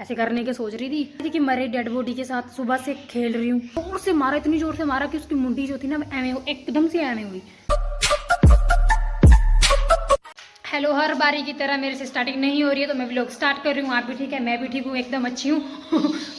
ऐसे करने के सोच रही थी कि मरे डेड बॉडी के साथ सुबह से खेल रही हूँ। जोर से मारा, इतनी जोर से मारा कि उसकी मुंडी जो थी ना एमे एकदम से एमे हुई। हेलो, हर बारी की तरह मेरे से स्टार्टिंग नहीं हो रही है तो मैं व्लॉग स्टार्ट कर रही हूँ। आप भी ठीक है, मैं भी ठीक हूँ, एकदम अच्छी हूँ।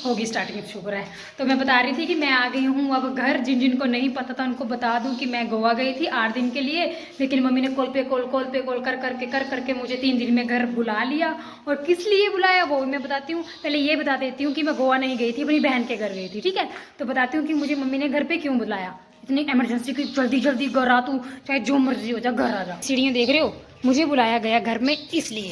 होगी स्टार्टिंग, शुक्र है। तो मैं बता रही थी कि मैं आ गई हूँ अब घर। जिन जिनको नहीं पता था उनको बता दूँ कि मैं गोवा गई थी 8 दिन के लिए, लेकिन मम्मी ने कॉल पे कॉल कर करके मुझे 3 दिन में घर बुला लिया। और किस लिए बुलाया वो मैं बताती हूँ। पहले ये बता देती हूँ कि मैं गोवा नहीं गई थी, अपनी बहन के घर गई थी, ठीक है। तो बताती हूँ कि मुझे मम्मी ने घर पे क्यों बुलाया। इतनी इमरजेंसी की, जल्दी जल्दी घर आ, तू चाहे जो मर्जी हो जा घर आ जा। सीढ़ियाँ देख रहे हो, मुझे बुलाया गया घर में इसलिए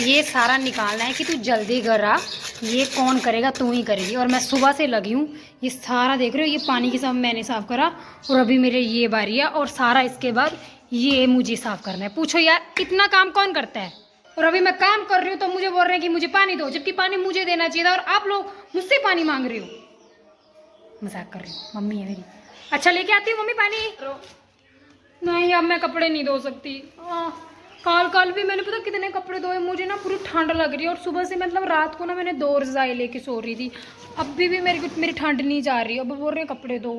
ये सारा निकालना है कि तू जल्दी घर आ। ये कौन करेगा, तू ही करेगी। और मैं सुबह से लगी हूँ। ये सारा देख रहे हो, ये पानी के साथ मैंने साफ़ करा और अभी मेरे ये बारी है और सारा इसके बाद ये मुझे साफ़ करना है। पूछो यार, इतना काम कौन करता है। और अभी मैं काम कर रही हूँ तो मुझे बोल रहे हैं कि मुझे पानी दो, जबकि पानी मुझे देना चाहिए था और आप लोग मुझसे पानी मांग रहे हो। मजाक कर रही हूँ, मम्मी है मेरी। अच्छा, लेके आती हूँ मम्मी पानी। नहीं, अब मैं कपड़े नहीं धो सकती। कल भी मैंने पता कितने कपड़े धोए। मुझे ना पूरी ठंड लग रही है और सुबह से मतलब रात को ना मैंने 2 रज़ाई लेके सो रही थी। अभी भी मेरी ठंड नहीं जा रही। अब बोल रहे हैं कपड़े धो,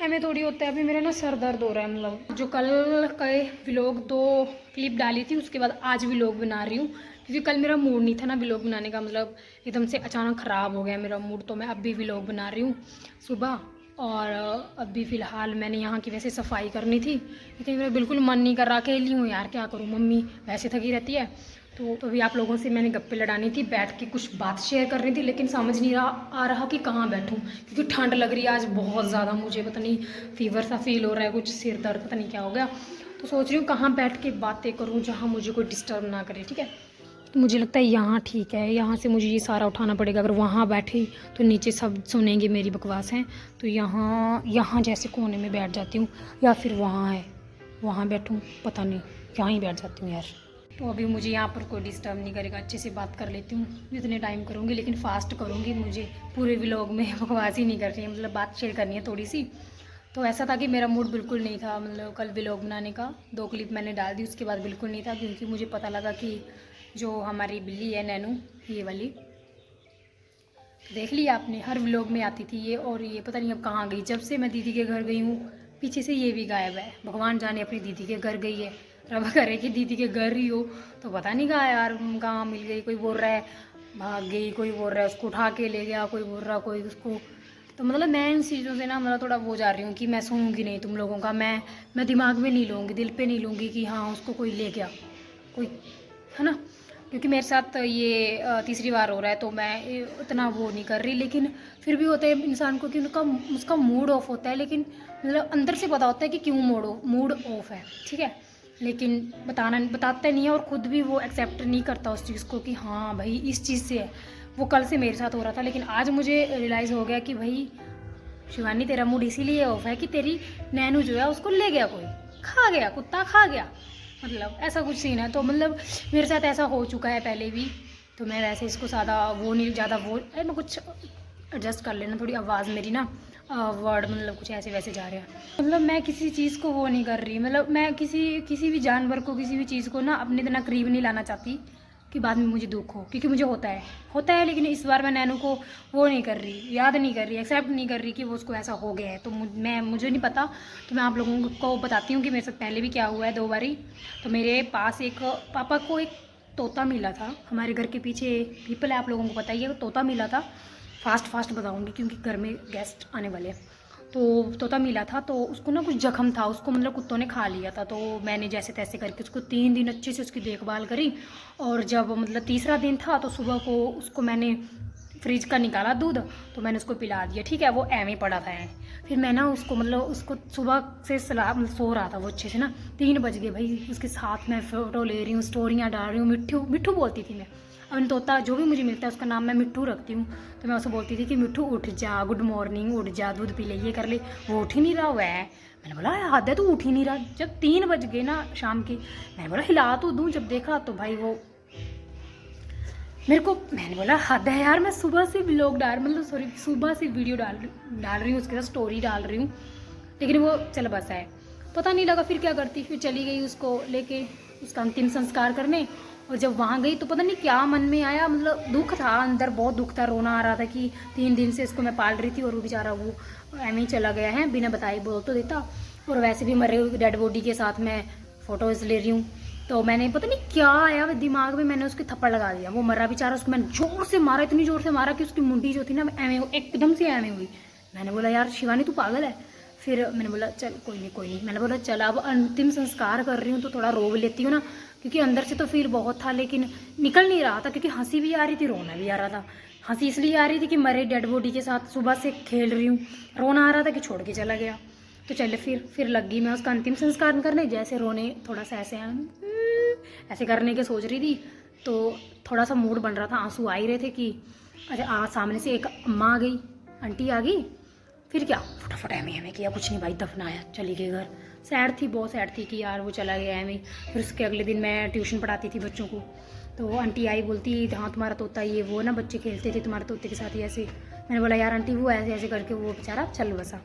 हमें थोड़ी होता है। अभी मेरा ना सर दर्द हो रहा है। मतलब जो कल के व्लॉग 2 क्लिप डाली थी उसके बाद आज व्लॉग बना रही हूँ, क्योंकि कल मेरा मूड नहीं था ना व्लॉग बनाने का। मतलब एकदम से अचानक ख़राब हो गया मेरा मूड, तो मैं अब भी व्लॉग बना रही हूँ सुबह। और अभी फ़िलहाल मैंने यहाँ की वैसे सफाई करनी थी, लेकिन मेरा बिल्कुल मन नहीं कर रहा। अकेली हूँ यार, क्या करूँ। मम्मी वैसे थकी रहती है। तो अभी आप लोगों से मैंने गप्पे लड़ानी थी, बैठ के कुछ बात शेयर करनी थी, लेकिन समझ नहीं आ रहा कि कहाँ बैठूँ, क्योंकि ठंड लग रही है आज बहुत ज़्यादा। मुझे पता नहीं फीवर सा फील हो रहा है, कुछ सिर दर्द पता नहीं क्या हो गया। तो सोच रही हूँ कहाँ बैठ के बातें करूँ जहाँ मुझे कोई डिस्टर्ब ना करे, ठीक है। तो मुझे लगता है यहाँ ठीक है, यहाँ से मुझे ये सारा उठाना पड़ेगा। अगर वहाँ बैठी तो नीचे सब सुनेंगे मेरी बकवास हैं। तो यहाँ जैसे कोने में बैठ जाती हूँ, या फिर वहाँ है वहाँ बैठूँ, पता नहीं, यहाँ ही बैठ जाती हूँ यार। तो अभी मुझे यहाँ पर कोई डिस्टर्ब नहीं करेगा, अच्छे से बात कर लेती हूँ। जितने टाइम करूँगी, लेकिन फास्ट करूँगी। मुझे पूरे व्लॉग में बकवास ही नहीं कर रही है, मतलब बात शेयर करनी है थोड़ी सी। तो ऐसा था कि मेरा मूड बिल्कुल नहीं था, मतलब कल व्लॉग बनाने का। 2 क्लिप मैंने डाल दी, उसके बाद बिल्कुल नहीं था, क्योंकि मुझे पता लगा कि जो हमारी बिल्ली है नैनू, ये वाली, तो देख लिया आपने, हर व्लॉग में आती थी ये। और ये पता नहीं अब कहाँ गई। जब से मैं दीदी के घर गई हूँ पीछे से ये भी गायब है। भगवान जाने अपनी दीदी के घर गई है, रब करे कि दीदी के घर ही हो। तो पता नहीं कहाँ यार, कहाँ मिल गई। कोई बोल रहा है भाग गई, कोई बोल रहा है उसको उठा के ले गया, कोई बोल रहा कोई उसको। तो मतलब मैं इन चीज़ों से ना मतलब थोड़ा वो जा रही हूँ कि मैं सुनूंगी नहीं तुम लोगों का। मैं दिमाग में नहीं लूँगी, दिल पे नहीं लूँगी कि हाँ उसको कोई ले गया, कोई, है ना। क्योंकि मेरे साथ ये तीसरी बार हो रहा है, तो मैं उतना वो नहीं कर रही। लेकिन फिर भी होता है इंसान को कि उसका मूड ऑफ होता है, लेकिन मतलब अंदर से पता होता है कि क्यों मूड ऑफ है, ठीक है। लेकिन बताता नहीं है, और ख़ुद भी वो एक्सेप्ट नहीं करता उस चीज़ को कि हाँ भाई इस चीज़ से है। वो कल से मेरे साथ हो रहा था, लेकिन आज मुझे रियलाइज़ हो गया कि भाई शिवानी, तेरा मूड इसीलिए ऑफ है कि तेरी नैनू जो है उसको ले गया, कोई खा गया, कुत्ता खा गया, मतलब ऐसा कुछ सीन है। तो मतलब मेरे साथ ऐसा हो चुका है पहले भी। तो मैं वैसे इसको ज़्यादा वो नहीं, ज़्यादा वो मैं कुछ एडजस्ट कर लेना, थोड़ी आवाज़ मेरी ना वर्ड मतलब कुछ ऐसे वैसे जा रहे हैं। मतलब मैं किसी चीज़ को वो नहीं कर रही, मतलब मैं किसी भी जानवर को, किसी भी चीज़ को ना अपने इतना करीब नहीं लाना चाहती कि बाद में मुझे दुख हो, क्योंकि मुझे होता है। लेकिन इस बार मैं नैनू को वो नहीं कर रही, याद नहीं कर रही, एक्सेप्ट नहीं कर रही कि वो उसको ऐसा हो गया है। तो मुझे नहीं पता। तो मैं आप लोगों को बताती हूँ कि मेरे साथ पहले भी क्या हुआ है 2 बारी। तो मेरे पास एक पापा को एक तोता मिला था, हमारे घर के पीछे पीपल है, आप लोगों को पता ही है। तोता मिला था, फास्ट बताऊँगी क्योंकि घर में गेस्ट आने वाले हैं। तो तोता मिला था, तो उसको ना कुछ जख्म था, उसको मतलब कुत्तों ने खा लिया था। तो मैंने जैसे तैसे करके उसको 3 दिन अच्छे से उसकी देखभाल करी। और जब मतलब तीसरा दिन था तो सुबह को उसको मैंने फ्रिज का निकाला दूध, तो मैंने उसको पिला दिया, ठीक है। वो एम ही पड़ा था। फिर मैं ना उसको मतलब उसको सुबह से सो रहा था वो अच्छे से ना, 3 बज गए भाई। उसके साथ मैं फ़ोटो ले रही हूँ, स्टोरियाँ डाल रही हूँ। मिट्ठू बोलती थी मैं। अब तोता जो भी मुझे मिलता है उसका नाम मैं मिट्ठू रखती हूँ। तो मैं उसे बोलती थी कि मिट्ठू उठ जा, गुड मॉर्निंग, उठ जा, दूध पी ले, ये कर ले। वो उठ ही नहीं रहा हुआ है। मैंने बोला हद है, तू उठ ही नहीं रहा। जब 3 बज गए ना शाम के, मैंने बोला हिला तो दूँ। जब देखा तो भाई वो मैंने बोला हद है यार, मैं सुबह से व्लॉग सुबह से वीडियो डाल रही हूँ, उसके साथ स्टोरी डाल रही हूँ, लेकिन वो चल बसा है। पता नहीं लगा फिर क्या करती। फिर चली गई उसको लेके उसका अंतिम संस्कार करने। और जब वहाँ गई तो पता नहीं क्या मन में आया, मतलब दुख था अंदर, बहुत दुख था, रोना आ रहा था कि 3 दिन से इसको मैं पाल रही थी और वो बेचारा वो एम ही चला गया है, बिना बताए बोल तो देता। और वैसे भी मरे हुए डेड बॉडी के साथ मैं फ़ोटोज़ ले रही हूँ, तो मैंने पता नहीं क्या आया दिमाग में, मैंने उसके थप्पड़ लगा दिया। वो मरा बेचारा, उसको मैंने जोर से मारा, इतनी जोर से मारा कि उसकी मुंडी जो थी ना एम एकदम से एम हुई। मैंने बोला यार शिवानी तू पागल है। फिर मैंने बोला चल कोई नहीं कोई नहीं, मैंने बोला चल अब अंतिम संस्कार कर रही हूँ तो थोड़ा रो भी लेती हूँ ना, क्योंकि अंदर से तो फील बहुत था लेकिन निकल नहीं रहा था, क्योंकि हंसी भी आ रही थी, रोना भी आ रहा था। हंसी इसलिए आ रही थी कि मरे डेड बॉडी के साथ सुबह से खेल रही हूँ, रोना आ रहा था कि छोड़ के चला गया। तो चले फिर लग गई मैं उसका अंतिम संस्कार करने, जैसे रोने थोड़ा सा ऐसे करने के सोच रही थी, तो थोड़ा सा मूड बन रहा था, आंसू आ ही रहे थे कि अच्छा सामने से एक अम्मा आ गई, आंटी आ गई। फिर क्या फटाफट हमें किया, कुछ नहीं भाई, दफनाया, चली गई घर। सैड थी, बहुत सैड थी कि यार वो चला गया हमें। फिर उसके अगले दिन मैं ट्यूशन पढ़ाती थी बच्चों को, तो आंटी आई बोलती हाँ तुम्हारा तोता ये वो ना, बच्चे खेलते थे तुम्हारे तोते के साथ ही ऐसे। मैंने बोला यार आंटी वो ऐसे ऐसे करके वो बेचारा चल बसा।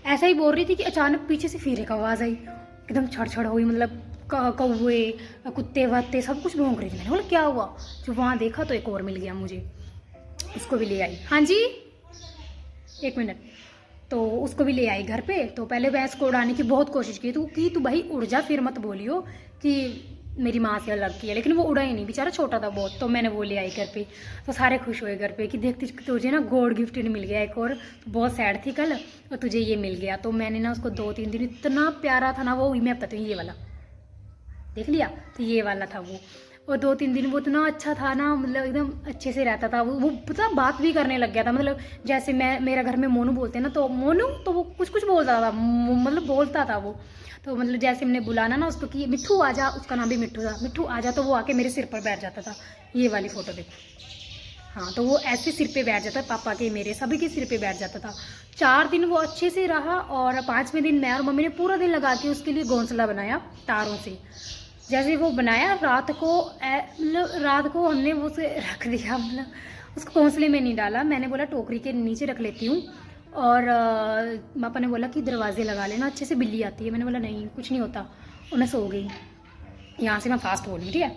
ऐसा ही बोल रही थी कि अचानक पीछे से फिर एक आवाज़ आई, एकदम छड़ हुई, मतलब कौवे कुत्ते वत्ते सब कुछ भौंक रही थी। मैंने बोला क्या हुआ, जो वहाँ देखा तो एक और मिल गया मुझे, उसको भी ले आई। हाँ जी 1 मिनट। तो उसको भी ले आई घर पे। तो पहले भैंस को उड़ाने की बहुत कोशिश की तू भाई उड़ जा, फिर मत बोलियो कि मेरी माँ से अलग की है, लेकिन वो उड़ा ही नहीं, बेचारा छोटा था बहुत। तो मैंने वो ले आई घर पे, तो सारे खुश हुए घर पे कि देखती तुझे ना गोल्ड गिफ्टेड मिल गया एक और, तो बहुत सैड थी कल और तुझे ये मिल गया। तो मैंने ना उसको 2-3 दिन, इतना प्यारा था ना वो, मैं बताती हूँ, ये वाला देख लिया, तो ये वाला था वो। और 2-3 दिन वो इतना अच्छा था ना, मतलब एकदम अच्छे से रहता था वो पता बात भी करने लग गया था। मतलब जैसे मेरा घर में मोनू बोलते हैं ना, तो मोनू तो वो कुछ बोलता था, मतलब बोलता था वो। तो मतलब जैसे हमने बुलाना ना उसको कि मिट्ठू आ जा, उसका नाम भी मिट्ठू था, मिट्ठू आ जा, तो वो आके मेरे सिर पर बैठ जाता था। ये वाली फ़ोटो देखो, हाँ, तो वो ऐसे सिर पे बैठ जाता, पापा के मेरे सभी के सिर पे बैठ जाता था। 4 दिन वो अच्छे से रहा और 5वें दिन मैं और मम्मी ने पूरा दिन लगा के उसके लिए घोंसला बनाया तारों से। जैसे वो बनाया रात को हमने वो उसे रख दिया, मतलब उसको घोंसले में नहीं डाला। मैंने बोला टोकरी के नीचे रख लेती हूँ, और पापा ने बोला कि दरवाजे लगा लेना, अच्छे से बिल्ली आती है। मैंने बोला नहीं कुछ नहीं होता, और मैं सो गई। यहाँ से मैं फास्ट बोल रही, ठीक है।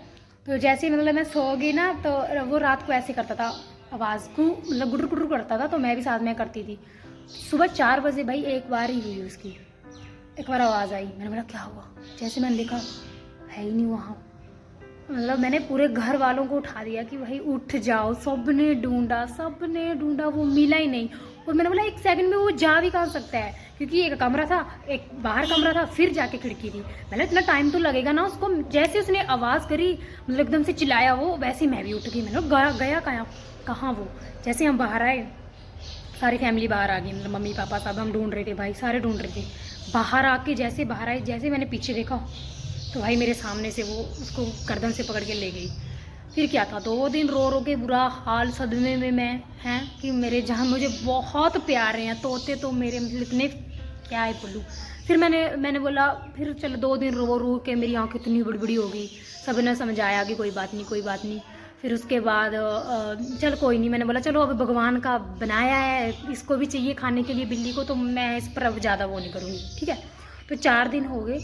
तो जैसे मतलब मैं सो गई ना, तो वो रात को ऐसे करता था, आवाज़ को मतलब गुटर गुटर करता था, तो मैं भी साथ में करती थी। सुबह 4 बजे भाई एक बार ही हुई उसकी, एक बार आवाज़ आई। मैंने बोला क्या हुआ, जैसे मैंने देखा है ही नहीं वहाँ। मतलब मैंने पूरे घर वालों को उठा दिया कि भाई उठ जाओ, सबने ढूंढा, वो मिला ही नहीं। और मैंने बोला 1 सेकंड में वो जा भी कहाँ सकता है, क्योंकि एक कमरा था, एक बाहर कमरा था, फिर जाके खिड़की थी। मैंने इतना टाइम तो लगेगा ना उसको। जैसे उसने आवाज़ करी, मतलब एकदम से चिल्लाया वो, वैसे ही मैं भी उठ गई। मैंने गया कहाँ वो। जैसे हम बाहर आए, सारी फैमिली बाहर आ गई, मतलब मम्मी पापा सब, हम ढूंढ रहे थे भाई, सारे ढूंढ रहे थे। बाहर आए, जैसे मैंने पीछे देखा तो भाई मेरे सामने से वो उसको गर्दन से पकड़ के ले गई। फिर क्या था, 2 दिन रो के बुरा हाल, सदमे में मैं हैं कि मेरे जहाँ मुझे बहुत प्यारे हैं तोते, तो मेरे मतलब इतने क्या है बोलूँ। फिर मैंने बोला फिर चलो 2 दिन रो के मेरी आँख इतनी बड़ी हो गई। सब ने समझाया कि कोई बात नहीं। फिर उसके बाद चल कोई नहीं, मैंने बोला चलो अब भगवान का बनाया है, इसको भी चाहिए खाने के लिए बिल्ली को, तो मैं इस पर अब ज़्यादा वो नहीं करूँगी, ठीक है। तो 4 दिन हो गए,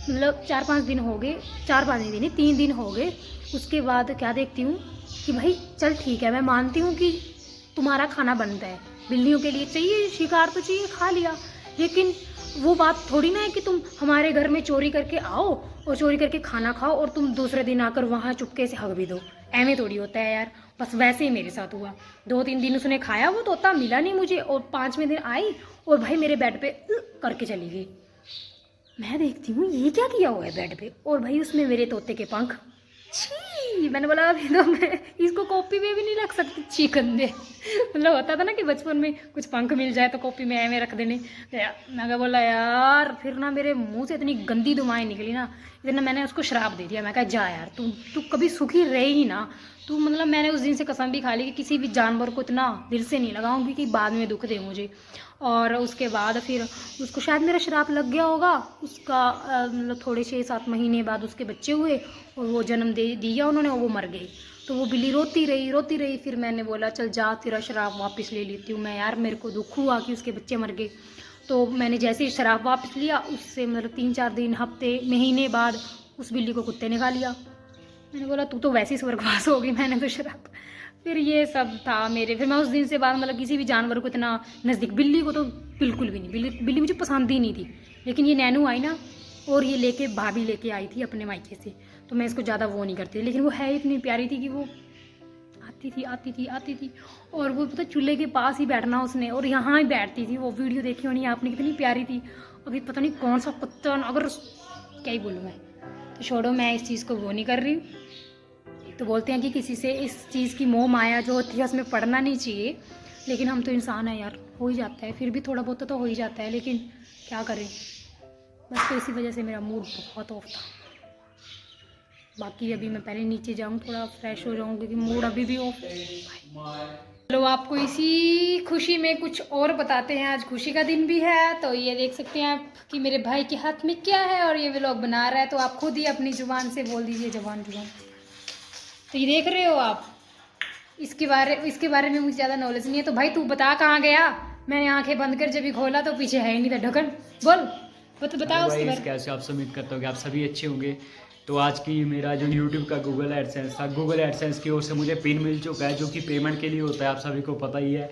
मतलब 4-5 दिन हो गए, 4-5 दिन नहीं 3 दिन हो गए। उसके बाद क्या देखती हूँ कि भाई चल ठीक है, मैं मानती हूँ कि तुम्हारा खाना बनता है, बिल्लियों के लिए चाहिए शिकार तो चाहिए, खा लिया, लेकिन वो बात थोड़ी ना है कि तुम हमारे घर में चोरी करके आओ और चोरी करके खाना खाओ और तुम दूसरे दिन आकर वहाँ चुपके से हक भी दो। ऐਵੇਂ थोड़ी होता है यार। बस वैसे ही मेरे साथ हुआ। 2-3 दिन उसने खाया, वो तोता मिला नहीं मुझे, और 5वें दिन आई और भाई मेरे बेड पे करके चली गई। मैं देखती हूँ ये क्या किया हुआ है बेड पे, और भाई उसमें मेरे तोते के पंख। छी, मैंने बोला अभी तो मैं इसको कॉपी में भी नहीं रख सकती, छी गंदे। मतलब होता था ना कि बचपन में कुछ पंख मिल जाए तो कॉपी में ऐਵੇਂ रख देने। मैं बोला यार, फिर ना मेरे मुंह से इतनी गंदी दुआएं निकली ना, इतना मैंने उसको श्राप दे दिया। मैं कहा जा यार, तू कभी सुखी रहे ही ना तू। मतलब मैंने उस दिन से कसम भी खा ली कि किसी भी जानवर को इतना दिल से नहीं लगाऊंगी कि बाद में दुख दे मुझे। और उसके बाद फिर उसको शायद मेरा श्राप लग गया होगा। उसका मतलब थोड़े 6-7 महीने बाद उसके बच्चे हुए और वो जन्म दे दिया उन्होंने, और वो मर गई। तो वो बिल्ली रोती रही। फिर मैंने बोला चल जा, तेरा श्राप वापस ले लेती हूँ मैं। यार मेरे को दुख हुआ कि उसके बच्चे मर गए। तो मैंने जैसे ही श्राप वापस लिया, उससे मतलब 3-4 दिन, हफ्ते, महीने बाद उस बिल्ली को कुत्ते ने खा लिया। मैंने बोला तू तो वैसे ही स्वर्गवास होगी, मैंने तो शराब। फिर ये सब था मेरे। फिर मैं उस दिन से बाद मतलब किसी भी जानवर को इतना नज़दीक, बिल्ली को तो बिल्कुल भी नहीं, बिल्ली मुझे पसंद ही नहीं थी। लेकिन ये नैनू आई ना, और ये लेके भाभी लेके आई थी अपने मायके से, तो मैं इसको ज़्यादा वो नहीं करती। लेकिन वो है इतनी प्यारी थी कि वो आती थी और वो पता चूल्हे के पास ही बैठना उसने, और यहाँ ही बैठती थी। वो वीडियो देखी होनी आपने, कितनी प्यारी थी। अभी पता नहीं कौन सा कुत्ता, अगर क्या ही बोलूँ मैं, तो छोड़ो, मैं इस चीज़ को वो नहीं कर रही हूँ। तो बोलते हैं कि किसी से इस चीज़ की मोह माया जो होती है उसमें पड़ना नहीं चाहिए, लेकिन हम तो इंसान हैं यार, हो ही जाता है। फिर भी थोड़ा बहुत तो हो ही जाता है, लेकिन क्या करें, बस तो इसी वजह से मेरा मूड बहुत ऑफ था। बाकी अभी मैं पहले नीचे जाऊँ, थोड़ा फ्रेश हो जाऊँ, क्योंकि मूड अभी भी ऑफ है। चलो आपको इसी खुशी में कुछ और बताते हैं। आज खुशी का दिन भी है, तो ये देख सकते हैं आप कि मेरे भाई के हाथ में क्या है, और ये व्लॉग बना रहा है। तो आप खुद ही अपनी जुबान से बोल दीजिए, जुबान। तो ये देख रहे हो आप, इसके बारे में मुझे ज़्यादा नॉलेज नहीं है। तो भाई तू बता कहाँ गया? मैंने आंखें बंद कर जब भी खोला तो पीछे है ही नहीं था ढक्कन। बोल बताओ उसके बारे में। कैसे आप उम्मीद करता हूँ कि आप सभी अच्छे होंगे। तो आज की मेरा जो यूट्यूब का गूगल एडसेंस था, गूगल एडसेंस की ओर से मुझे पिन मिल चुका है, जो कि पेमेंट के लिए होता है, आप सभी को पता ही है।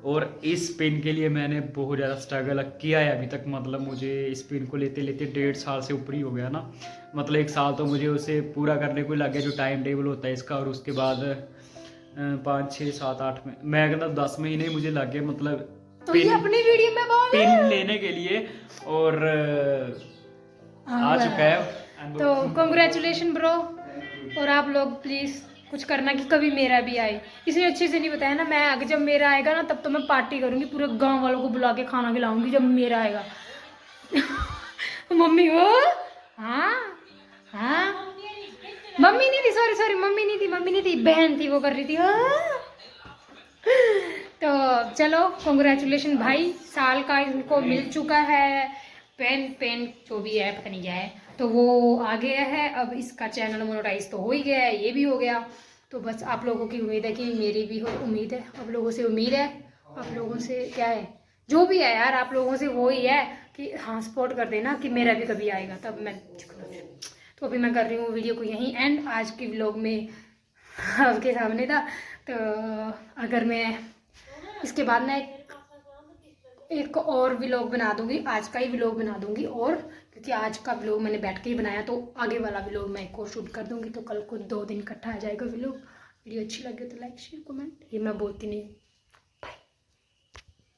और इस पिन के लिए मैंने बहुत ज़्यादा स्ट्रगल किया है अभी तक। मतलब मुझे इस पिन को लेते लेते 1.5 साल से ऊपर ही हो गया ना। मतलब 1 साल तो मुझे उसे पूरा करने को लग गया, जो टाइम टेबल होता है इसका। और उसके बाद 5, 6, 7, 8 में मैं कहता 10 महीने मुझे लग गए, मतलब तो ये अपनी वीडियो में बोल पिन लेने के लिए। और आ चुका है। तो कॉन्ग्रेचुलेशन ब्रो। और आप लोग प्लीज़ कुछ करना कि कभी मेरा भी आए। इसने अच्छे से नहीं बताया ना, मैं आगे जब मेरा आएगा ना, तब तो मैं पार्टी करूँगी, पूरे गांव वालों को बुला के खाना खिलाऊंगी जब मेरा आएगा। मम्मी वो, हाँ हाँ, मम्मी नहीं थी, सॉरी मम्मी नहीं थी, बहन थी, वो कर रही थी। तो चलो कॉन्ग्रेचुलेशन भाई, साल का इनको मिल चुका है। पेन जो भी है, पता नहीं क्या है, तो वो आ गया है। अब इसका चैनल मोनेटाइज तो हो ही गया है, ये भी हो गया। तो बस आप लोगों की उम्मीद है कि मेरी भी हो, उम्मीद है आप लोगों से, उम्मीद है आप लोगों से, क्या है जो भी है यार, आप लोगों से वो ही है कि हाँ सपोर्ट कर देना कि मेरा भी कभी आएगा तब मैं। तो अभी मैं कर रही हूँ वीडियो को यहीं एंड। आज की व्लॉग में आपके सामने था। तो अगर मैं इसके बाद मैं एक और व्लॉग बना दूंगी, आज का ही व्लॉग बना दूंगी, और क्योंकि आज का व्लॉग मैंने बैठ के ही बनाया, तो आगे वाला व्लॉग मैं एक और शूट कर दूंगी। तो कल को 2 दिन इकट्ठा आ जाएगा व्लॉग। वीडियो अच्छी लगे तो लाइक शेयर कमेंट, ये मैं बोलती नहीं